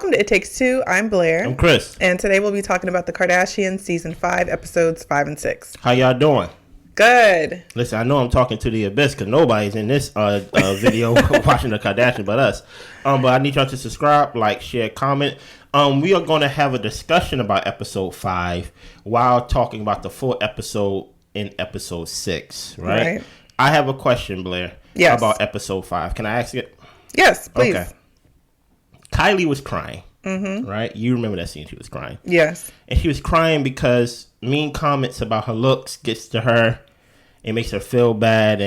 Welcome to It Takes Two. I'm Blair. I'm Chris. And today we'll be talking about the Kardashians season 5, episodes 5 and 6. How y'all doing? Good. Listen, I know I'm talking to the abyss because nobody's in this video watching the Kardashians but us. But I need y'all to subscribe, like, share, comment. We are going to have a discussion about episode 5 while talking about the full episode in episode 6, right? I have a question, Blair. Yes. About episode 5. Can I ask it? Yes, please. Okay. Kylie was crying, right? You remember that scene? She was crying. Yes. And she was crying because mean comments about her looks gets to her. It makes her feel bad,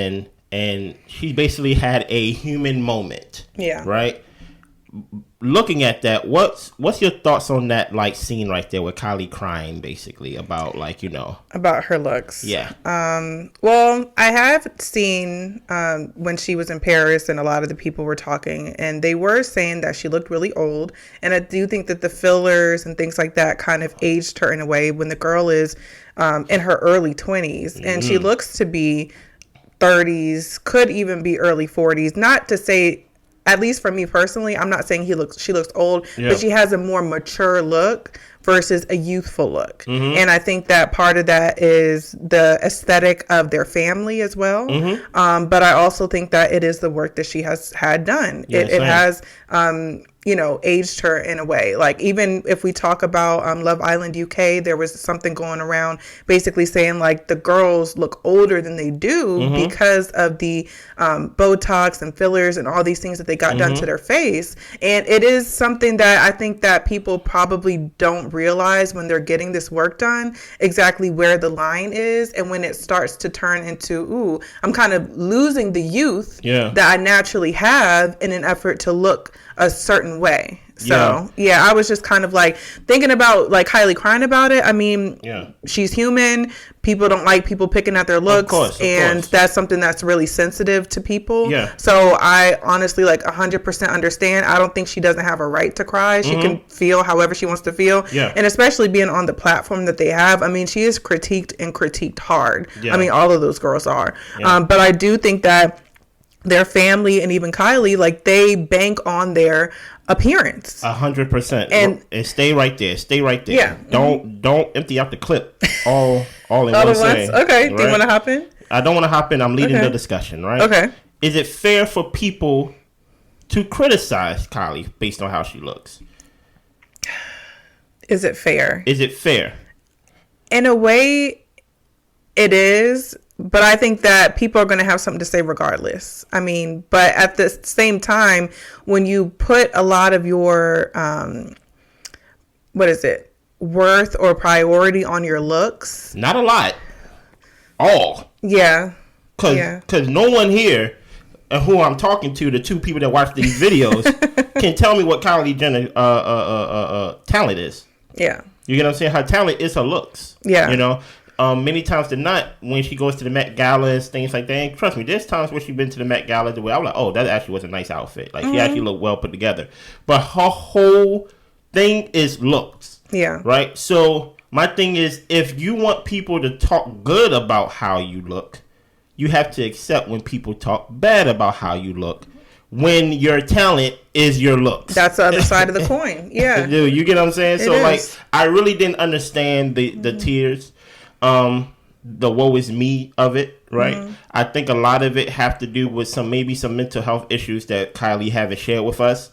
and she basically had a human moment. Yeah. Right? Looking at that, what's your thoughts on that, like, scene right there with Kylie crying, basically, about, like, you know... About her looks. Yeah. Well, I have seen when she was in Paris and a lot of the people were talking, and they were saying that she looked really old. And I do think that the fillers and things like that kind of aged her in a way when the girl is in her early 20s. And she looks to be 30s, could even be early 40s. Not to say... At least for me personally, I'm not saying she looks old, but she has a more mature look versus a youthful look. And I think that part of that is the aesthetic of their family as well. But I also think that it is the work that she has had done. Yeah, it has, aged her in a way. Like, even if we talk about Love Island UK, there was something going around basically saying, like, the girls look older than they do because of the Botox and fillers and all these things that they got done to their face. And it is something that I think that people probably don't realize when they're getting this work done, exactly where the line is, and when it starts to turn into, ooh, I'm kind of losing the youth that I naturally have in an effort to look a certain way. So I was just kind of like thinking about, like, Kylie crying about it. I mean, she's human. People don't like people picking at their looks, of course. That's something that's really sensitive to people. So I honestly, like, 100% understand. I don't think she doesn't have a right to cry. She can feel however she wants to feel. And especially being on the platform that they have. I mean, she is critiqued and critiqued hard. I mean, all of those girls are. But I do think that their family and even Kylie, like, they bank on their appearance. 100%. And stay right there. Stay right there. Yeah. Don't empty out the clip all in all one saying. Okay. Right? Do you want to hop in? I don't want to hop in. I'm leading the discussion, right? Okay. Is it fair for people to criticize Kylie based on how she looks? Is it fair? Is it fair? In a way, it is. But I think that people are going to have something to say regardless. I mean, but at the same time, when you put a lot of your, worth or priority on your looks. Not a lot. All. Yeah. Because no one here, who I'm talking to, the two people that watch these videos, can tell me what Kylie Jenner talent is. Yeah. You get what I'm saying? Her talent is her looks. Yeah. You know? Many times than not, when she goes to the Met Gala and things like that, and trust me, there's times where she's been to the Met Gala the way I'm like, oh, that actually was a nice outfit. Like, she actually looked well put together. But her whole thing is looks. Yeah. Right? So, my thing is, if you want people to talk good about how you look, you have to accept when people talk bad about how you look. When your talent is your looks. That's the other side of the coin. Yeah. Dude, you get what I'm saying? It is. Like, I really didn't understand the tears. The woe is me of it, right? I think a lot of it have to do with some mental health issues that Kylie haven't shared with us.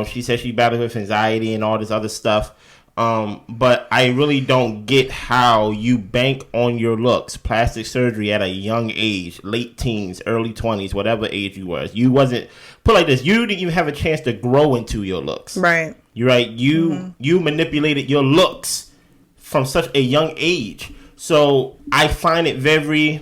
She said she battled with anxiety and all this other stuff. But I really don't get how you bank on your looks, plastic surgery at a young age, late teens, early 20s, whatever age you was. You wasn't, put like this, you didn't even have a chance to grow into your looks. Right. You're right. You manipulated your looks from such a young age. So I find it very,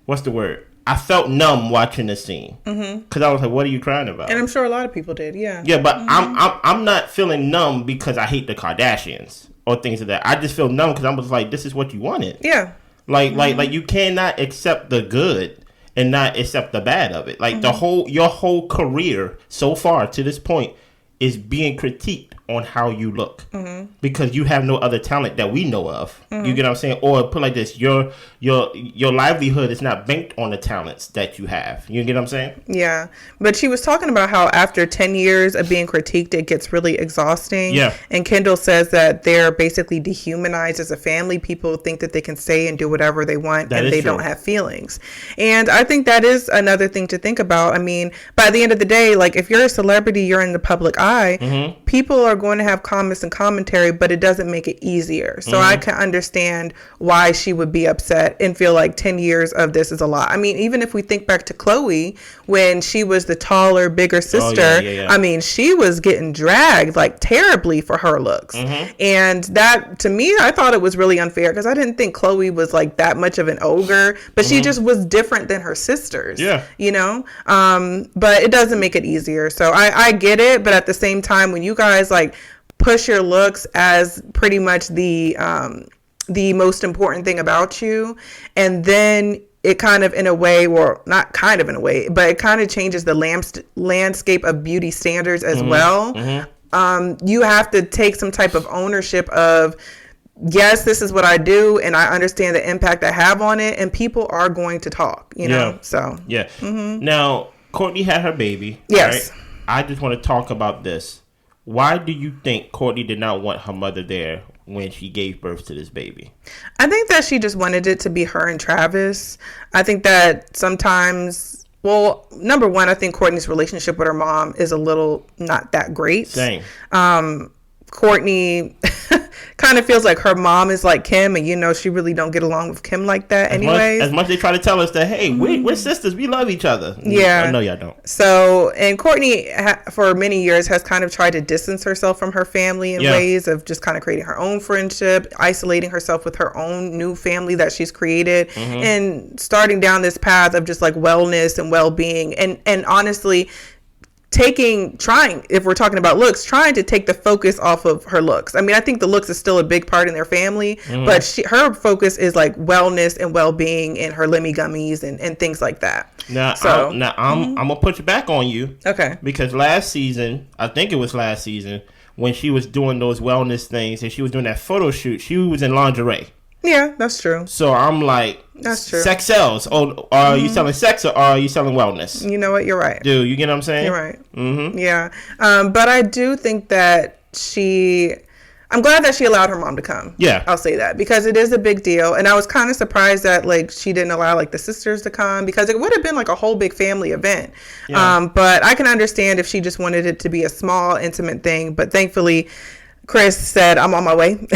what's the word? I felt numb watching the scene because I was like, "What are you crying about?" And I'm sure a lot of people did. Yeah. Yeah, but I'm not feeling numb because I hate the Kardashians or things like that. I just feel numb because I was like, "This is what you wanted." Yeah. Like you cannot accept the good and not accept the bad of it. Like your whole career so far to this point is being critiqued on how you look, because you have no other talent that we know of. You get what I'm saying? Or put like this, your livelihood is not banked on the talents that you have. You get what I'm saying? Yeah. But she was talking about how after 10 years of being critiqued, it gets really exhausting. Yeah. And Kendall says that they're basically dehumanized as a family. People think that they can say and do whatever they want, and they don't have feelings. And I think that is another thing to think about. I mean, by the end of the day, like, if you're a celebrity, you're in the public eye, people are going to have comments and commentary, but it doesn't make it easier. So I can understand why she would be upset and feel like 10 years of this is a lot. I mean, even if we think back to Khloe, when she was the taller, bigger sister, I mean, she was getting dragged like terribly for her looks. And that, to me, I thought it was really unfair, because I didn't think Khloe was like that much of an ogre, but she just was different than her sisters, you know? But it doesn't make it easier. So I get it. But at the same time, when you guys like push your looks as pretty much the most important thing about you, and then it kind of in a way, or not kind of in a way, but it kind of changes the landscape of beauty standards as well. You have to take some type of ownership of, yes, this is what I do, and I understand the impact I have on it, and people are going to talk, you know? So now Kourtney had her baby. Yes. Right? I just want to talk about this. Why do you think Kourtney did not want her mother there when she gave birth to this baby? I think that she just wanted it to be her and Travis. I think that sometimes, well, number one, I think Kourtney's relationship with her mom is a little not that great. Same. Kourtney kind of feels like her mom is like Kim, and you know she really don't get along with Kim like that anyways. As much they try to tell us that, hey, we're sisters, we love each other. Yeah. I know y'all don't. So, and Kourtney for many years has kind of tried to distance herself from her family in ways of just kind of creating her own friendship, isolating herself with her own new family that she's created, and starting down this path of just like wellness and well-being, and honestly trying, if we're talking about looks, trying to take the focus off of her looks. I mean, I think the looks is still a big part in their family, but her focus is like wellness and well-being and her Lemmy gummies and things like that. Now, I'm gonna put you back on you. Okay. Because last season, I think it was last season, when she was doing those wellness things and she was doing that photo shoot, she was in lingerie. Yeah, that's true. So I'm like, that's true. Sex sells. Oh, are you selling sex, or are you selling wellness? You know what? You're right. Dude, you get what I'm saying? You're right. Yeah. But I do think that I'm glad that she allowed her mom to come. Yeah. I'll say that, because it is a big deal. And I was kind of surprised that like she didn't allow like the sisters to come, because it would have been like a whole big family event. Yeah. But I can understand if she just wanted it to be a small, intimate thing. But thankfully, Chris said, I'm on my way.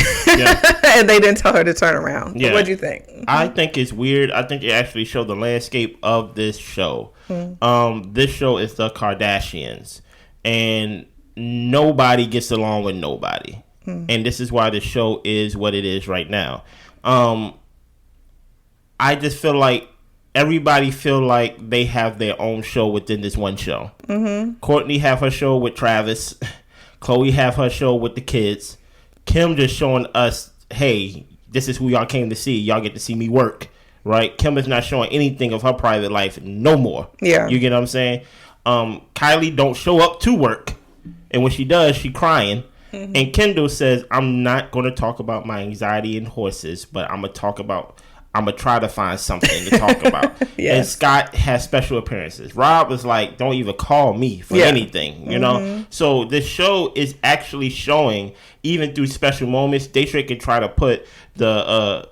And they didn't tell her to turn around. Yeah. What'd you think? I think it's weird. I think it actually showed the landscape of this show. This show is the Kardashians, and nobody gets along with nobody. And this is why the show is what it is right now. I just feel like everybody feel like they have their own show within this one show. Kourtney have her show with Travis. Khloe have her show with the kids. Kim just showing us, hey, this is who y'all came to see. Y'all get to see me work, right? Kim is not showing anything of her private life no more. Yeah. You get what I'm saying? Kylie don't show up to work. And when she does, she crying. And Kendall says, I'm not going to talk about my anxiety and horses, but I'm going to try to find something to talk about. And Scott has special appearances. Rob was like, don't even call me for anything, you know? So the show is actually showing, even through special moments, Daystra can try to put the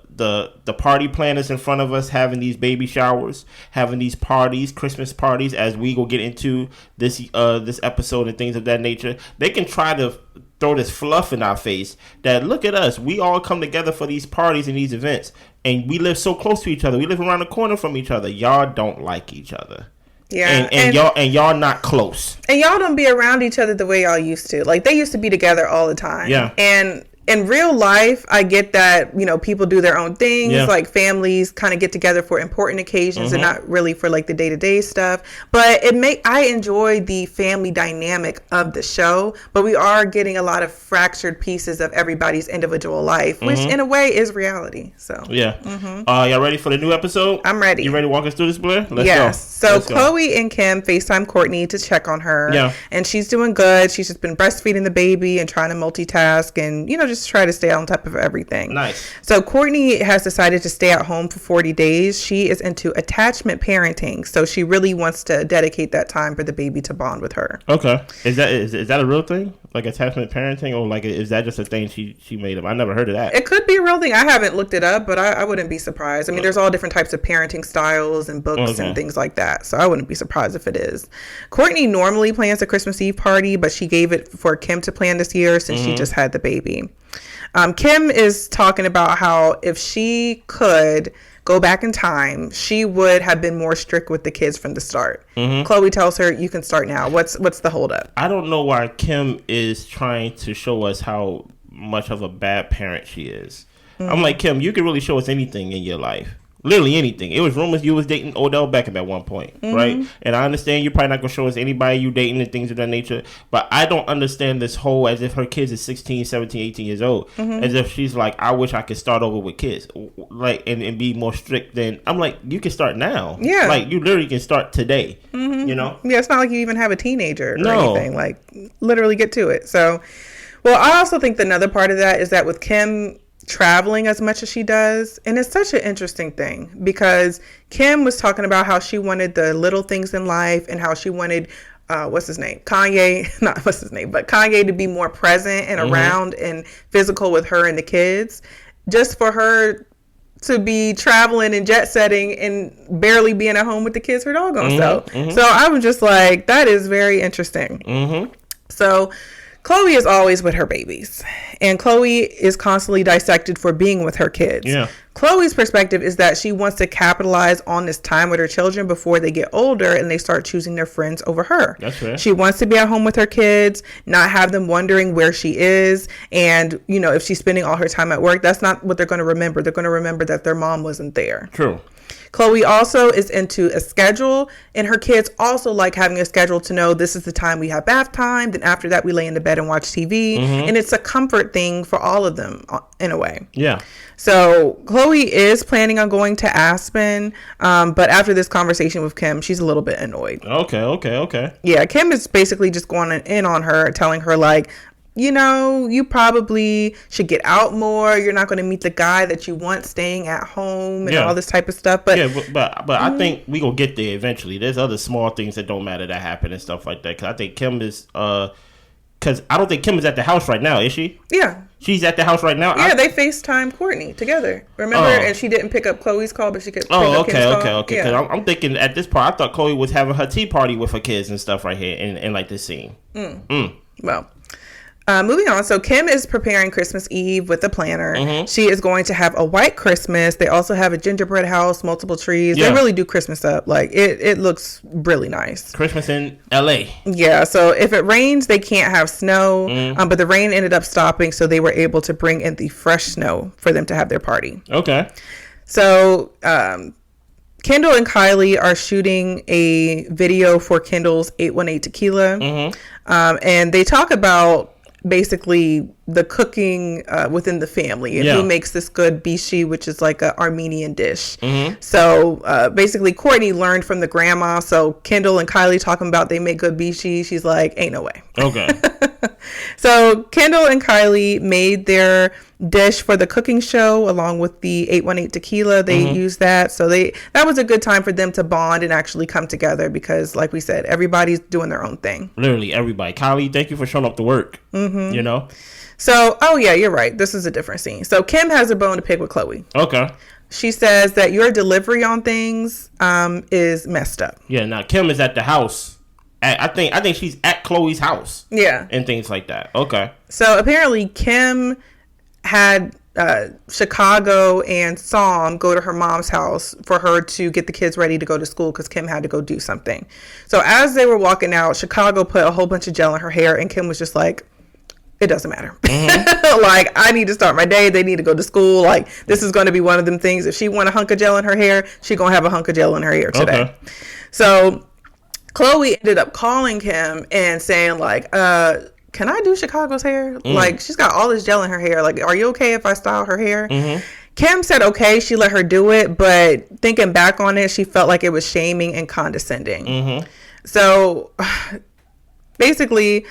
party planners in front of us, having these baby showers, having these parties, Christmas parties, as we go get into this episode and things of that nature. They can try to throw this fluff in our face that, look at us, we all come together for these parties and these events, and we live so close to each other, we live around the corner from each other. Y'all don't like each other. Yeah, and y'all not close, and y'all don't be around each other the way y'all used to. Like, they used to be together all the time. Yeah, and in real life, I get that, people do their own things. Yeah. Like families kind of get together for important occasions and not really for like the day-to-day stuff. But I enjoy the family dynamic of the show, but we are getting a lot of fractured pieces of everybody's individual life, which in a way is reality. So yeah. Y'all ready for the new episode? I'm ready. You ready to walk us through this, Blair? Let's go. So Khloe and Kim FaceTime Kourtney to check on her. Yeah. And she's doing good. She's just been breastfeeding the baby and trying to multitask and, just try to stay on top of everything. Nice. So Kourtney has decided to stay at home for 40 days. She is into attachment parenting. So she really wants to dedicate that time for the baby to bond with her. Okay. Is that a real thing? Like attachment parenting, or like is that just a thing she made up? I never heard of that. It could be a real thing. I haven't looked it up, but I wouldn't be surprised. I mean, there's all different types of parenting styles and books and things like that. So I wouldn't be surprised if it is. Kourtney normally plans a Christmas Eve party, but she gave it for Kim to plan this year since she just had the baby. Kim is talking about how if she could go back in time, she would have been more strict with the kids from the start. Khloe tells her, you can start now. What's the holdup? I don't know why Kim is trying to show us how much of a bad parent she is. I'm like, Kim, you can really show us anything in your life. Literally anything. It was rumors you was dating Odell Beckham at one point, right? And I understand you're probably not going to show us anybody you dating and things of that nature, but I don't understand this whole as if her kids is 16, 17, 18 years old. As if she's like, I wish I could start over with kids, like, and be more strict than... I'm like, you can start now. Yeah. Like, you literally can start today, you know? Yeah, it's not like you even have a teenager or anything. Like, literally get to it. So, well, I also think another part of that is that with Kim traveling as much as she does, and it's such an interesting thing because Kim was talking about how she wanted the little things in life and how she wanted Kanye to be more present and around and physical with her and the kids, just for her to be traveling and jet setting and barely being at home with the kids her doggone self. So I was just like, that is very interesting. So Khloe is always with her babies, and Khloe is constantly dissected for being with her kids. Yeah. Khloe's perspective is that she wants to capitalize on this time with her children before they get older and they start choosing their friends over her. That's right. She wants to be at home with her kids, not have them wondering where she is. And, if she's spending all her time at work, that's not what they're going to remember. They're going to remember that their mom wasn't there. True. Khloe also is into a schedule, and her kids also like having a schedule to know this is the time we have bath time. Then after that, we lay in the bed and watch TV. And it's a comfort thing for all of them in a way. Yeah. So Khloe is planning on going to Aspen, but after this conversation with Kim, she's a little bit annoyed. Okay. Yeah, Kim is basically just going in on her, telling her like, you probably should get out more. You're not going to meet the guy that you want staying at home and all this type of stuff. But but I think we gonna get there eventually. There's other small things that don't matter that happen and stuff like that. Because I think Kim is because I don't think Kim is at the house right now, is she? Yeah. She's at the house right now? Yeah, they FaceTime Kourtney together. Remember? And she didn't pick up Khloe's call, but she could pick up Kim's call. Okay. Yeah. Because I'm thinking at this point, I thought Khloe was having her tea party with her kids and stuff right here in like this scene. Well, moving on. So Kim is preparing Christmas Eve with a planner. She is going to have a white Christmas. They also have a gingerbread house, multiple trees. Yeah. They really do Christmas up. Like it looks really nice. Christmas in LA. Yeah. So if it rains, they can't have snow. But the rain ended up stopping, so they were able to bring in the fresh snow for them to have their party. Okay. So Kendall and Kylie are shooting a video for Kendall's 818 tequila. And they talk about basically the cooking within the family and who makes this good bishi, which is like an Armenian dish. So basically Kourtney learned from the grandma. So Kendall and Kylie talking about they make good bishi. She's like, ain't no way. Okay. So Kendall and Kylie made their dish for the cooking show along with the 818 tequila. They used that. So that was a good time for them to bond and actually come together because like we said, everybody's doing their own thing. Literally everybody. Kylie, thank you for showing up to work. So, oh yeah, you're right. This is a different scene. So Kim has a bone to pick with Khloe. Okay. She says that your delivery on things is messed up. Yeah, now Kim is at the house. I think she's at Khloe's house. Yeah. And things like that. Okay. So apparently Kim had Chicago and Psalm go to her mom's house for her to get the kids ready to go to school because Kim had to go do something. So as they were walking out, Chicago put a whole bunch of gel in her hair and Kim was just like, it doesn't matter. Like, I need to start my day. They need to go to school. Like, this is going to be one of them things. If she want a hunk of gel in her hair, she going to have a hunk of gel in her hair today. Okay. So Khloe ended up calling him and saying, like, can I do Chicago's hair? Like, she's got all this gel in her hair. Like, are you okay if I style her hair? Kim said okay, she let her do it, but thinking back on it, she felt like it was shaming and condescending. So basically,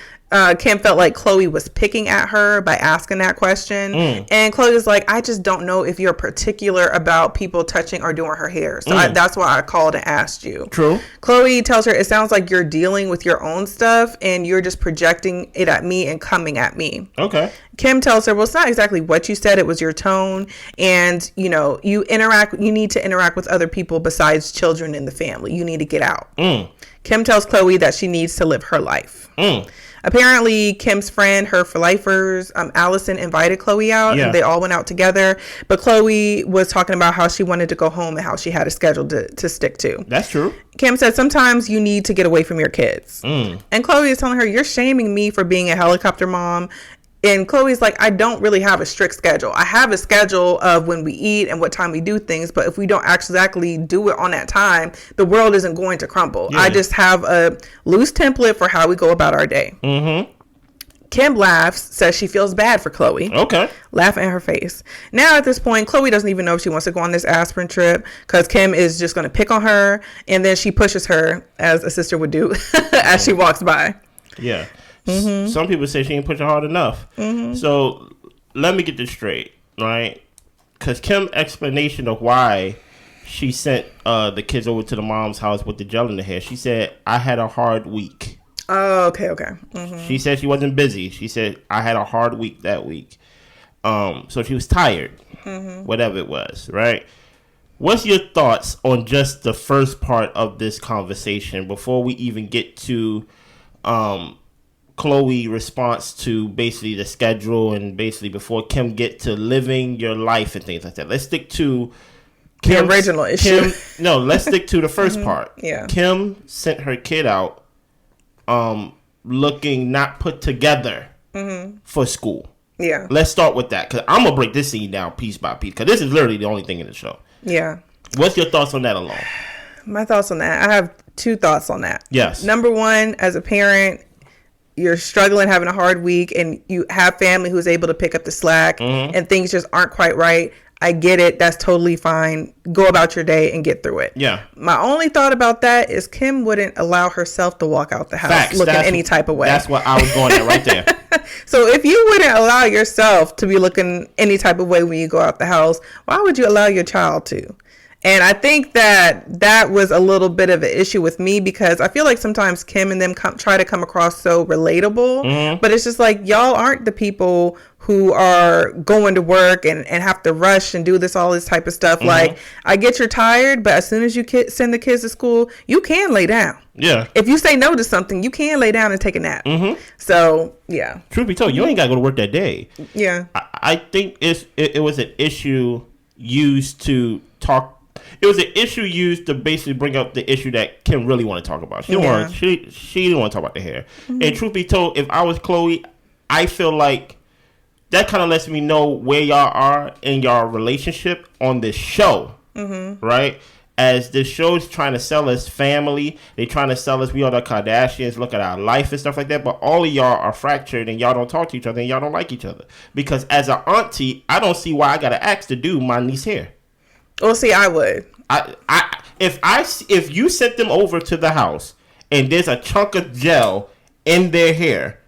Kim felt like Khloe was picking at her by asking that question. And Khloe was like, I just don't know if you're particular about people touching or doing her hair. So that's why I called and asked you. True. Khloe tells her, it sounds like you're dealing with your own stuff and you're just projecting it at me and coming at me. Okay. Kim tells her, well, it's not exactly what you said. It was your tone. And, you know, you need to interact with other people besides children in the family. You need to get out. Kim tells Khloe that she needs to live her life. Apparently, Kim's friend, her for lifers, Allison, invited Khloe out, and they all went out together. But Khloe was talking about how she wanted to go home and how she had a schedule to stick to. That's true. Kim said, sometimes you need to get away from your kids. And Khloe is telling her, you're shaming me for being a helicopter mom. And Khloe's like, I don't really have a strict schedule. I have a schedule of when we eat and what time we do things. But if we don't exactly do it on that time, the world isn't going to crumble. I just have a loose template for how we go about our day. Kim laughs, says she feels bad for Khloe. Okay. Laughing in her face. Now at this point, Khloe doesn't even know if she wants to go on this Aspen trip because Kim is just going to pick on her. And then she pushes her, as a sister would do, as she walks by. Yeah. Some people say she ain't pushing hard enough. So let me get this straight, right? Because Kim's explanation of why she sent the kids over to the mom's house with the gel in the hair, she said, I had a hard week. Oh, okay. She said she wasn't busy. She said, I had a hard week that week. So she was tired, whatever it was, right? What's your thoughts on just the first part of this conversation before we even get to Khloe response to basically the schedule and basically before Kim get to living your life and things like that? Let's stick to the original issue. Let's stick to the first part. Yeah. Kim sent her kid out looking not put together for school. Yeah. Let's start with that because I'm going to break this scene down piece by piece because this is literally the only thing in the show. Yeah. What's your thoughts on that alone? My thoughts on that. I have two thoughts on that. Yes. Number one, as a parent, you're struggling, having a hard week, and you have family who's able to pick up the slack and things just aren't quite right. I get it. That's totally fine. Go about your day and get through it. Yeah. My only thought about that is Kim wouldn't allow herself to walk out the house looking any type of way. That's what I was going at right there. So if you wouldn't allow yourself to be looking any type of way when you go out the house, why would you allow your child to? And I think that was a little bit of an issue with me because I feel like sometimes Kim and them try to come across so relatable, but it's just like, y'all aren't the people who are going to work and have to rush and do all this type of stuff. Like, I get you're tired, but as soon as you send the kids to school, you can lay down. Yeah. If you say no to something, you can lay down and take a nap. So, yeah. Truth be told, you ain't got to go to work that day. Yeah. I think it was an issue used to talk. It was an issue used to basically bring up the issue that Kim really want to talk about. She didn't want to talk about the hair. And truth be told, if I was Khloe, I feel like that kind of lets me know where y'all are in y'all relationship on this show, right? As this show is trying to sell us family, they trying to sell us we are the Kardashians, look at our life and stuff like that. But all of y'all are fractured and y'all don't talk to each other and y'all don't like each other. Because as an auntie, I don't see why I got to ask to do my niece's hair. Well, see, I would. If you sent them over to the house and there's a chunk of gel in their hair,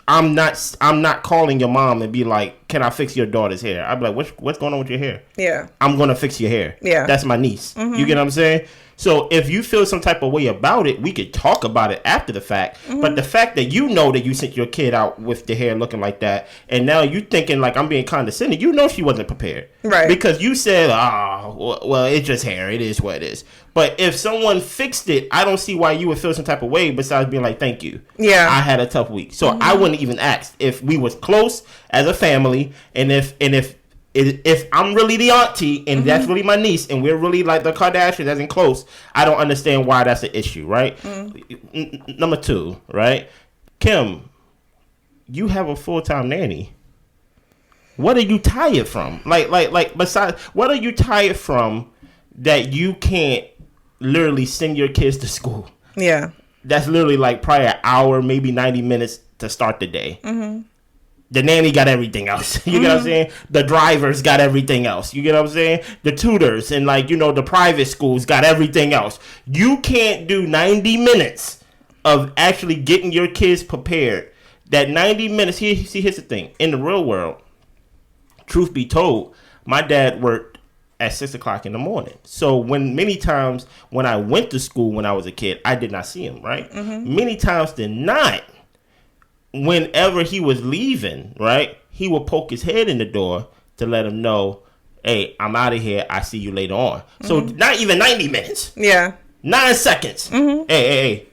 I'm not calling your mom and be like, can I fix your daughter's hair? I'd be like, what's going on with your hair? Yeah. I'm going to fix your hair. Yeah. That's my niece. You get what I'm saying? So if you feel some type of way about it, we could talk about it after the fact. But the fact that you know that you sent your kid out with the hair looking like that, and now you thinking like I'm being condescending, you know she wasn't prepared. Right. Because you said, well, it's just hair. It is what it is. But if someone fixed it, I don't see why you would feel some type of way besides being like, thank you. Yeah. I had a tough week. So I wouldn't even ask if we was close as a family, and if I'm really the auntie and that's really my niece and we're really like the Kardashians as in close, I don't understand why that's an issue, right? Number two, right? Kim, you have a full-time nanny. What are you tired from? Like besides, what are you tired from that you can't literally send your kids to school? Yeah. That's literally like probably an hour, maybe 90 minutes to start the day. Mm-hmm. The nanny got everything else. You get what I'm saying? The drivers got everything else. You get what I'm saying? The tutors and the private schools got everything else. You can't do 90 minutes of actually getting your kids prepared. That 90 minutes, here's the thing. In the real world, truth be told, my dad worked at 6 o'clock in the morning. So many times when I went to school when I was a kid, I did not see him, right? Mm-hmm. Many times than not, whenever he was leaving, right, he would poke his head in the door to let him know, hey, I'm out of here. I see you later on. Mm-hmm. So not even 90 minutes. Yeah. 9 seconds. Mm-hmm. Hey,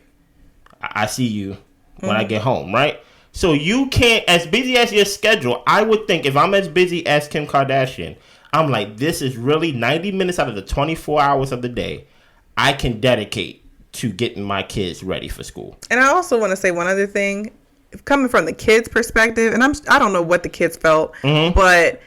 I see you when I get home, right? So you can't, as busy as your schedule, I would think if I'm as busy as Kim Kardashian, I'm like, this is really 90 minutes out of the 24 hours of the day I can dedicate to getting my kids ready for school. And I also want to say one other thing. Coming from the kids' perspective, and I don't know what the kids felt, but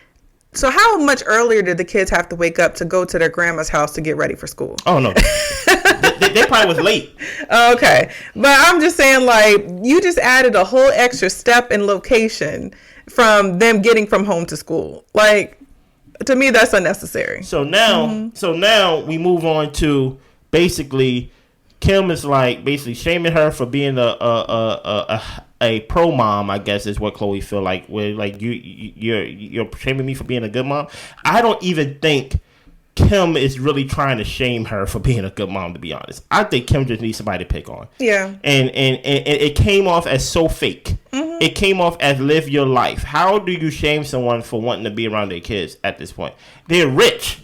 so how much earlier did the kids have to wake up to go to their grandma's house to get ready for school? Oh, no. they probably was late. Okay. But I'm just saying, like, you just added a whole extra step in location from them getting from home to school. Like, to me, that's unnecessary. So now we move on to basically Kim is like basically shaming her for being a pro mom, I guess is what Khloe feel like. Where like you're shaming me for being a good mom. I don't even think Kim is really trying to shame her for being a good mom, to be honest. I think Kim just needs somebody to pick on. Yeah. And it came off as so fake. Mm-hmm. It came off as live your life. How do you shame someone for wanting to be around their kids at this point? They're rich.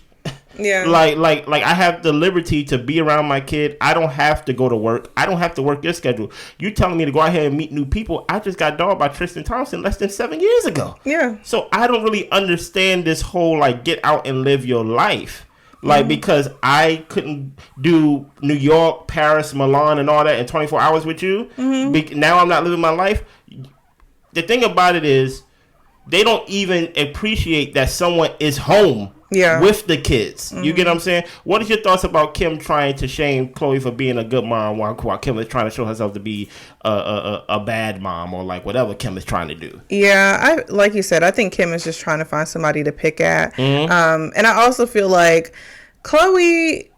Yeah. Like I have the liberty to be around my kid. I don't have to go to work. I don't have to work your schedule. You telling me to go out here and meet new people. I just got dogged by Tristan Thompson less than 7 years ago. Yeah. So I don't really understand this whole like get out and live your life. Like because I couldn't do New York, Paris, Milan and all that in 24 hours with you. Mm-hmm. Now I'm not living my life. The thing about it is they don't even appreciate that someone is home. Yeah. With the kids. Mm-hmm. You get what I'm saying? What is your thoughts about Kim trying to shame Khloe for being a good mom while Kim is trying to show herself to be a bad mom or like whatever Kim is trying to do? Yeah, like you said, I think Kim is just trying to find somebody to pick at. Mm-hmm. And I also feel like Khloe,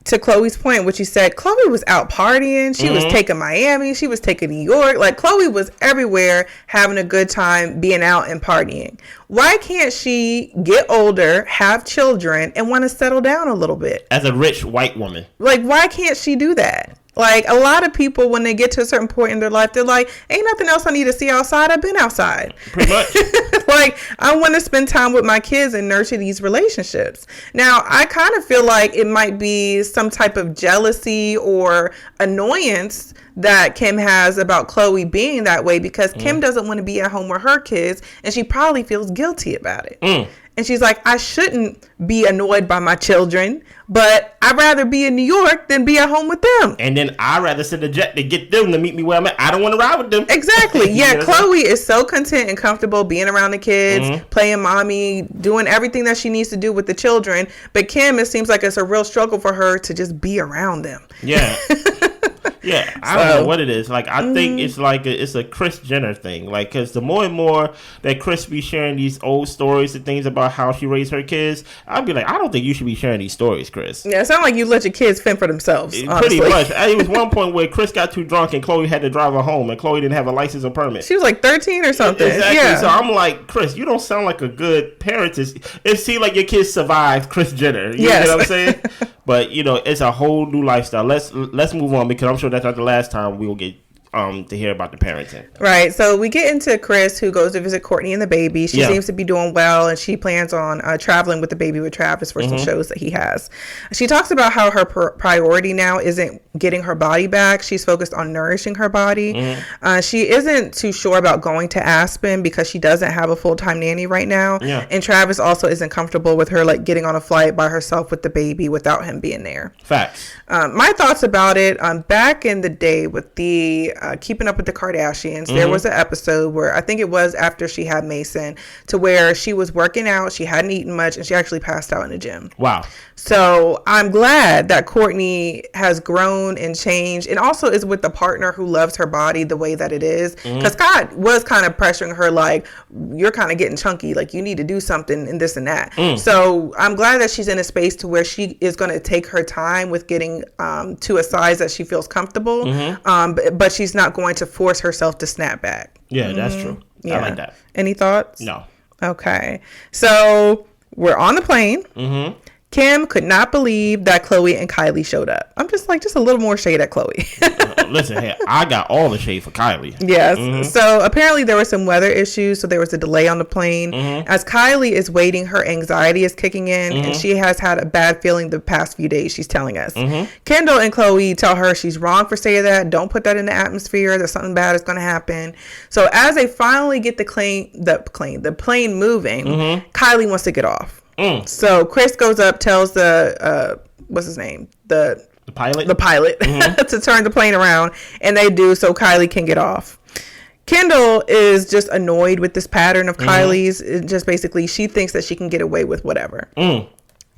to Khloe's point, what you said, Khloe was out partying. She was taking Miami. She was taking New York. Like, Khloe was everywhere having a good time, being out and partying. Why can't she get older, have children, and want to settle down a little bit? As a rich white woman. Like, why can't she do that? Like, a lot of people, when they get to a certain point in their life, they're like, ain't nothing else I need to see outside. I've been outside. Pretty much. Like, I want to spend time with my kids and nurture these relationships. Now, I kind of feel like it might be some type of jealousy or annoyance that Kim has about Khloe being that way because Kim doesn't want to be at home with her kids and she probably feels guilty about it. And she's like, I shouldn't be annoyed by my children, but I'd rather be in New York than be at home with them. And then I'd rather send a jet to get them to meet me where I'm at. I don't want to ride with them. Exactly. Yeah, Khloe is so content and comfortable being around the kids, playing mommy, doing everything that she needs to do with the children. But Kim, it seems like it's a real struggle for her to just be around them. Yeah. Yeah, I don't know what it is. Like, I think it's like it's a Kris Jenner thing. Like, because the more and more that Kris be sharing these old stories and things about how she raised her kids, I'd be like, I don't think you should be sharing these stories, Kris. Yeah, it sounds like you let your kids fend for themselves, honestly. Pretty much. It was one point where Kris got too drunk and Khloe had to drive her home, and Khloe didn't have a license or permit. She was like 13 or something. Exactly. Yeah. So I'm like, Kris, you don't sound like a good parent. It seemed like your kids survived Kris Jenner. You know what I'm saying? But, you know, it's a whole new lifestyle. Let's move on because I'm sure that's not the last time we will get to hear about the parenting. Right. So we get into Kris, who goes to visit Kourtney and the baby. She seems to be doing well, and she plans on traveling with the baby with Travis for some shows that he has. She talks about how her priority now isn't getting her body back. She's focused on nourishing her body. She isn't too sure about going to Aspen because she doesn't have a full-time nanny right now. Yeah. And Travis also isn't comfortable with her like getting on a flight by herself with the baby without him being there. Facts. My thoughts about it, back in the day with the Keeping Up with the Kardashians, there was an episode where I think it was after she had Mason, to where she was working out, she hadn't eaten much, and she actually passed out in the gym. Wow. So I'm glad that Kourtney has grown and changed, and also is with the partner who loves her body the way that it is. Because Scott was kind of pressuring her, like, you're kind of getting chunky, like you need to do something and this and that. So I'm glad that she's in a space to where she is going to take her time with getting to a size that she feels comfortable, but she's not going to force herself to snap back. Yeah, that's true. Yeah. I like that. Any thoughts? No. Okay. So we're on the plane. Kim could not believe that Khloe and Kylie showed up. I'm just like, just a little more shade at Khloe. Listen here, I got all the shade for Kylie. Yes. So apparently there were some weather issues, so there was a delay on the plane. As Kylie is waiting, her anxiety is kicking in, and she has had a bad feeling the past few days, she's telling us. Kendall and Khloe tell her she's wrong for saying that. Don't put that in the atmosphere. There's something bad is going to happen. So as they finally get the plane moving, Kylie wants to get off. So Chris goes up, tells the what's his name, the pilot to turn the plane around, and they do, so Kylie can get off. Kendall is just annoyed with this pattern of Kylie's. It just basically, she thinks that she can get away with whatever.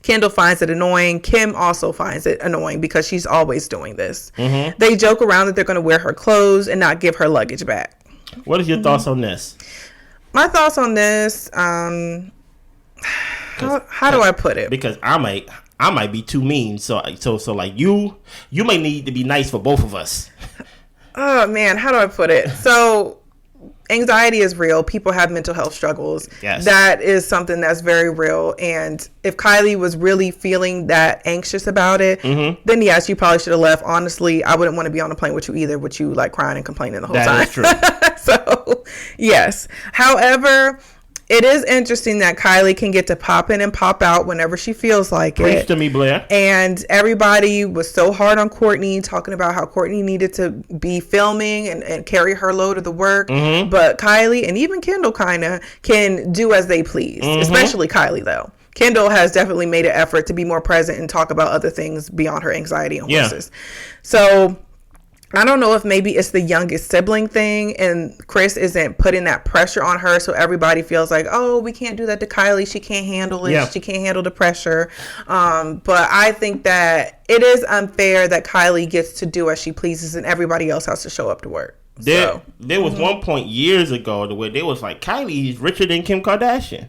Kendall finds it annoying. Kim also finds it annoying because she's always doing this. They joke around that they're going to wear her clothes and not give her luggage back. What is your thoughts on this? My thoughts on this, how do I put it? Because I might be too mean. So like you may need to be nice for both of us. Oh man, how do I put it? So anxiety is real. People have mental health struggles. Yes. That is something that's very real. And if Kylie was really feeling that anxious about it, then yes, you probably should have left. Honestly, I wouldn't want to be on a plane with you either, with you like crying and complaining the whole time. That is true. So yes. However, it is interesting that Kylie can get to pop in and pop out whenever she feels like it. Preach to me, Blair. And everybody was so hard on Kourtney, talking about how Kourtney needed to be filming and carry her load of the work. But Kylie and even Kendall kind of can do as they please, especially Kylie, though. Kendall has definitely made an effort to be more present and talk about other things beyond her anxiety and horses. So I don't know if maybe it's the youngest sibling thing and Chris isn't putting that pressure on her, so everybody feels like, oh, we can't do that to Kylie. She can't handle it. Yeah. She can't handle the pressure. But I think that it is unfair that Kylie gets to do as she pleases and everybody else has to show up to work. There was one point years ago where they was like, Kylie's richer than Kim Kardashian.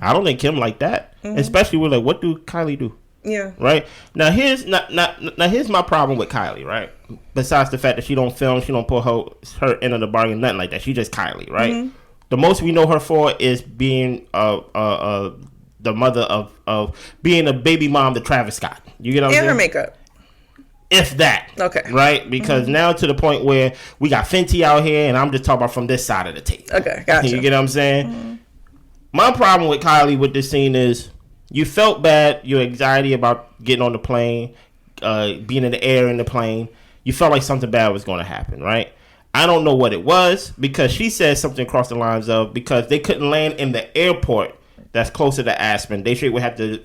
I don't think Kim like that. Especially with like, what do Kylie do? Yeah. Right? Now here's my problem with Kylie, right? Besides the fact that she don't film, she don't put her end of the bargain, nothing like that. She just Kylie, right? The most we know her for is being the mother of being a baby mom to Travis Scott. You get what I'm saying? And her makeup. If that. Okay. Right? Because now to the point where we got Fenty out here and I'm just talking about from this side of the table. Okay, gotcha. You get what I'm saying? My problem with Kylie with this scene is you felt bad, your anxiety about getting on the plane, being in the air in the plane. You felt like something bad was going to happen, right? I don't know what it was because she said something across the lines of because they couldn't land in the airport that's closer to Aspen. They should would have to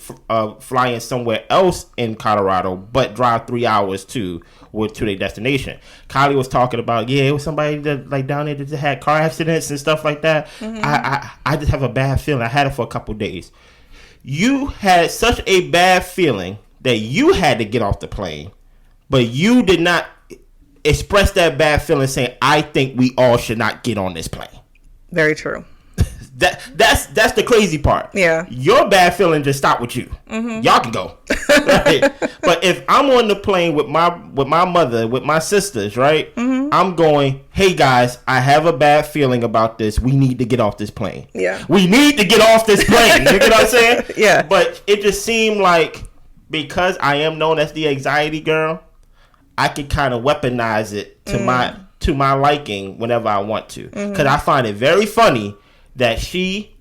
fly in somewhere else in Colorado, but drive 3 hours to their destination. Kylie was talking about, it was somebody that like down there that had car accidents and stuff like that. I just have a bad feeling. I had it for a couple days. You had such a bad feeling that you had to get off the plane, but you did not express that bad feeling saying, I think we all should not get on this plane. Very true. That's the crazy part. Yeah. Your bad feeling just stopped with you. Y'all can go. Right? But if I'm on the plane with my mother, with my sisters, right? I'm going, hey guys, I have a bad feeling about this. We need to get off this plane. Yeah. We need to get off this plane. You get what I'm saying? Yeah. But it just seemed like because I am known as the anxiety girl, I can kind of weaponize it to my liking whenever I want to. Because I find it very funny that she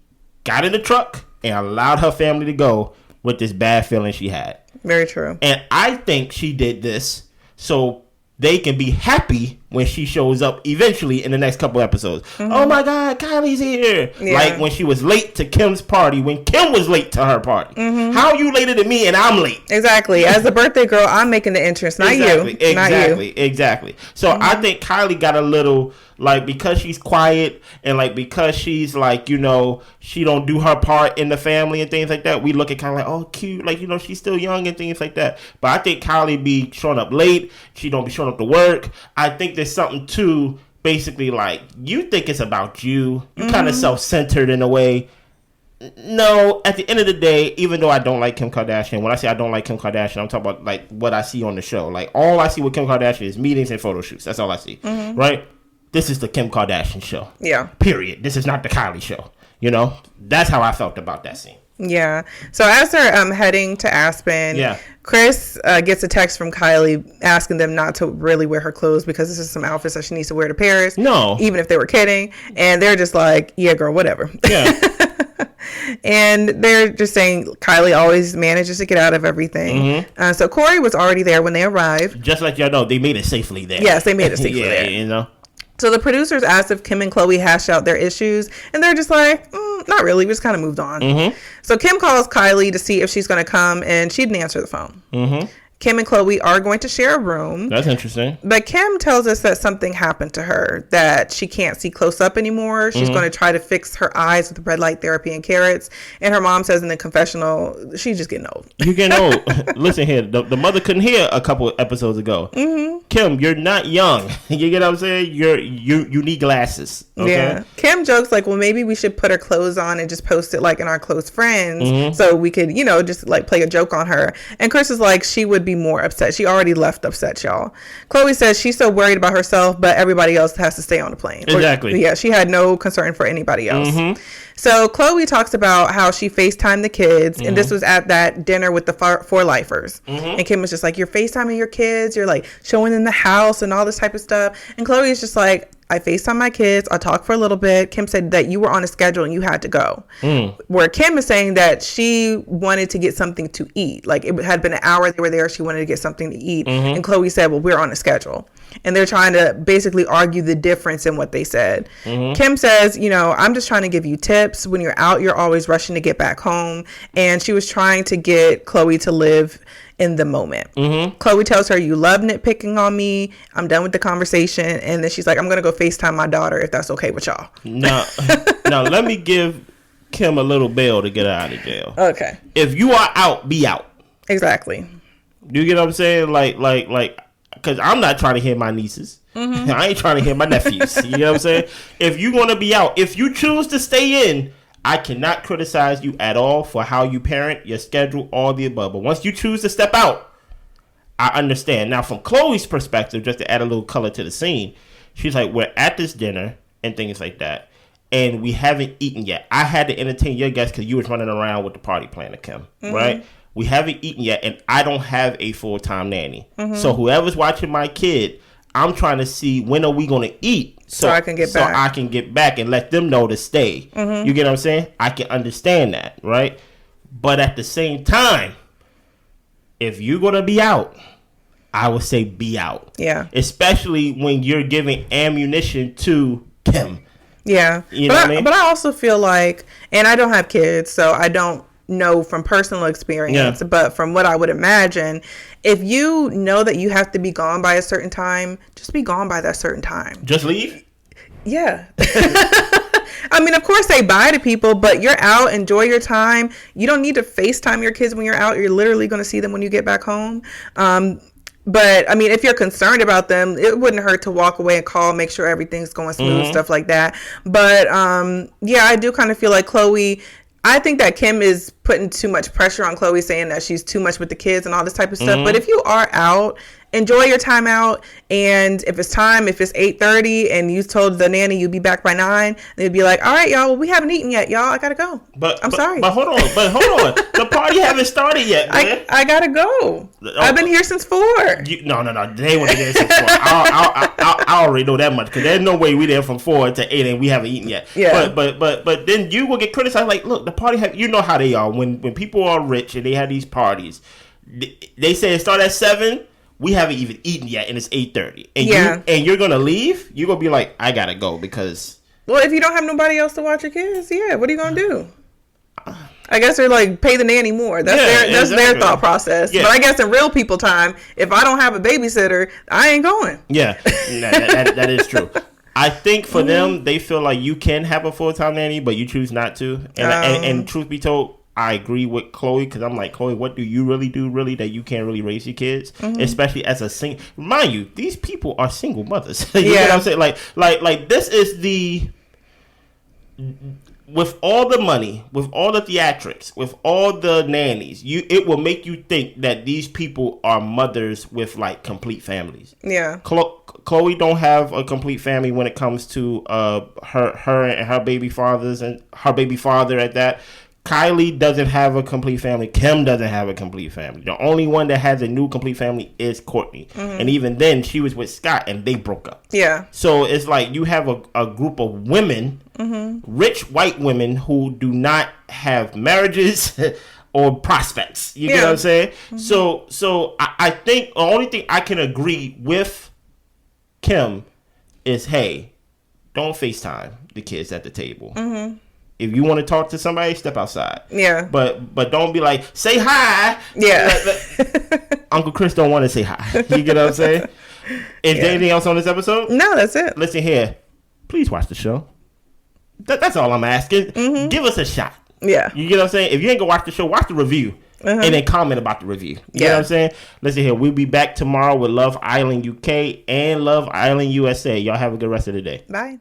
got in the truck and allowed her family to go with this bad feeling she had. Very true. And I think she did this so they can be happy when she shows up eventually in the next couple episodes. Oh my God, Kylie's here. Yeah. Like when she was late to Kim's party, when Kim was late to her party. How are you later than me and I'm late? Exactly. As the birthday girl, I'm making the entrance, not you. Exactly. So I think Kylie got a little, like, because she's quiet and like because she's like, you know, she don't do her part in the family and things like that. We look at kind of like, oh, cute, like, you know, she's still young and things like that. But I think Kylie be showing up late. She don't be showing up to work. I think there's something to basically like, you think it's about you. You kind of self-centered in a way. No, at the end of the day, even though I don't like Kim Kardashian, when I say I don't like Kim Kardashian, I'm talking about like what I see on the show. Like all I see with Kim Kardashian is meetings and photo shoots. That's all I see, right? This is the Kim Kardashian show. Yeah. Period. This is not the Kylie show. You know, that's how I felt about that scene. Yeah. So as they're heading to Aspen, Chris gets a text from Kylie asking them not to really wear her clothes because this is some outfits that she needs to wear to Paris. No. Even if they were kidding. And they're just like, yeah, girl, whatever. Yeah. And they're just saying Kylie always manages to get out of everything. So Corey was already there when they arrived. Just like y'all know, they made it safely there. Yes, they made it safely there. You know. So the producers asked if Kim and Khloe hashed out their issues, and they're just like, not really. We just kind of moved on. So Kim calls Kylie to see if she's going to come, and she didn't answer the phone. Kim and Khloe are going to share a room. That's interesting. But Kim tells us that something happened to her, that she can't see close up anymore. She's going to try to fix her eyes with red light therapy and carrots. And her mom says in the confessional, she's just getting old. You're getting old. Listen here, the mother couldn't hear a couple episodes ago. Kim, you're not young. You get what I'm saying? You need glasses. Okay? Yeah. Kim jokes like, well, maybe we should put her clothes on and just post it like in our close friends so we could, you know, just like play a joke on her. And Chris is like, she would be more upset. She already left upset, y'all. Khloe says she's so worried about herself, but everybody else has to stay on the plane. Exactly. Yeah, she had no concern for anybody else. So Khloe talks about how she FaceTimed the kids, and this was at that dinner with the four lifers. And Kim was just like, you're FaceTiming your kids, you're like showing them the house and all this type of stuff. And Khloe is just like, I FaceTime my kids. I talked for a little bit. Kim said that you were on a schedule and you had to go. Where Kim is saying that she wanted to get something to eat. Like it had been an hour they were there. She wanted to get something to eat. And Khloe said, well, we're on a schedule. And they're trying to basically argue the difference in what they said. Kim says, you know, I'm just trying to give you tips. When you're out, you're always rushing to get back home. And she was trying to get Khloe to live in the moment. Khloe tells her, you love nitpicking on me. I'm done with the conversation. And then she's like, I'm going to go FaceTime my daughter if that's okay with y'all. Now, let me give Kim a little bail to get her out of jail. Okay. If you are out, be out. Exactly. You get what I'm saying? Like, because I'm not trying to hear my nieces. I ain't trying to hear my nephews. You know what I'm saying? If you want to be out, if you choose to stay in, I cannot criticize you at all for how you parent, your schedule, all the above. But once you choose to step out, I understand. Now, from Khloe's perspective, just to add a little color to the scene, she's like, we're at this dinner and things like that, and we haven't eaten yet. I had to entertain your guests because you was running around with the party planner, Kim, right? We haven't eaten yet, and I don't have a full-time nanny. So whoever's watching my kid, I'm trying to see when are we going to eat so I can get back. So I can get back and let them know to stay. You get what I'm saying? I can understand that, right? But at the same time, if you're going to be out, I would say be out. Yeah. Especially when you're giving ammunition to Kim. Yeah. You know what I mean? But I also feel like, and I don't have kids, so I don't know from personal experience, but from what I would imagine, if you know that you have to be gone by a certain time, just be gone by that certain time. Just leave? Yeah. I mean, of course, say bye to people, but you're out, enjoy your time. You don't need to FaceTime your kids when you're out. You're literally going to see them when you get back home. But I mean, if you're concerned about them, it wouldn't hurt to walk away and call, make sure everything's going smooth, stuff like that. But yeah, I do kind of feel like Khloe, I think that Kim is putting too much pressure on Khloe, saying that she's too much with the kids and all this type of stuff. But if you are out, enjoy your time out. And if it's 8:30 and you told the nanny you'd be back by 9, they'd be like, all right, y'all, well, we haven't eaten yet, y'all. I got to go. I'm sorry. But hold on. The party haven't started yet, man. I got to go. I've been here since 4. No. They weren't there since 4. I already know that much because there's no way we there from 4 to 8 and we haven't eaten yet. Yeah. But then you will get criticized. Like, look, the party, you know how they are. When people are rich and they have these parties, they say it start at 7. we haven't even eaten yet, and it's 8:30, and you're gonna leave. You're gonna be like, I gotta go because. Well, if you don't have nobody else to watch your kids, what are you gonna do? I guess they're like, pay the nanny more. That's their thought process. Yeah. But I guess in real people time, if I don't have a babysitter, I ain't going. Yeah, that is true. I think for them, they feel like you can have a full-time nanny, but you choose not to. And truth be told, I agree with Khloe, because I'm like, Khloe, what do you really do that you can't really raise your kids? Especially as a single. Mind you, these people are single mothers. You know what I'm saying? Like this is the... With all the money, with all the theatrics, with all the nannies, it will make you think that these people are mothers with like complete families. Yeah. Khloe don't have a complete family when it comes to her and her baby fathers and her baby father at that. Kylie doesn't have a complete family. Kim doesn't have a complete family. The only one that has a new complete family is Kourtney. And even then, she was with Scott and they broke up. Yeah. So it's like you have a group of women, rich white women who do not have marriages or prospects. You get what I'm saying? So I think the only thing I can agree with Kim is, hey, don't FaceTime the kids at the table. If you want to talk to somebody, step outside. Yeah. But don't be like, say hi. Yeah. Uncle Chris don't want to say hi. You get what I'm saying? Is there anything else on this episode? No, that's it. Listen here. Please watch the show. That's all I'm asking. Give us a shot. Yeah. You get what I'm saying? If you ain't going to watch the show, watch the review. And then comment about the review. You know what I'm saying? Listen here. We'll be back tomorrow with Love Island UK and Love Island USA. Y'all have a good rest of the day. Bye.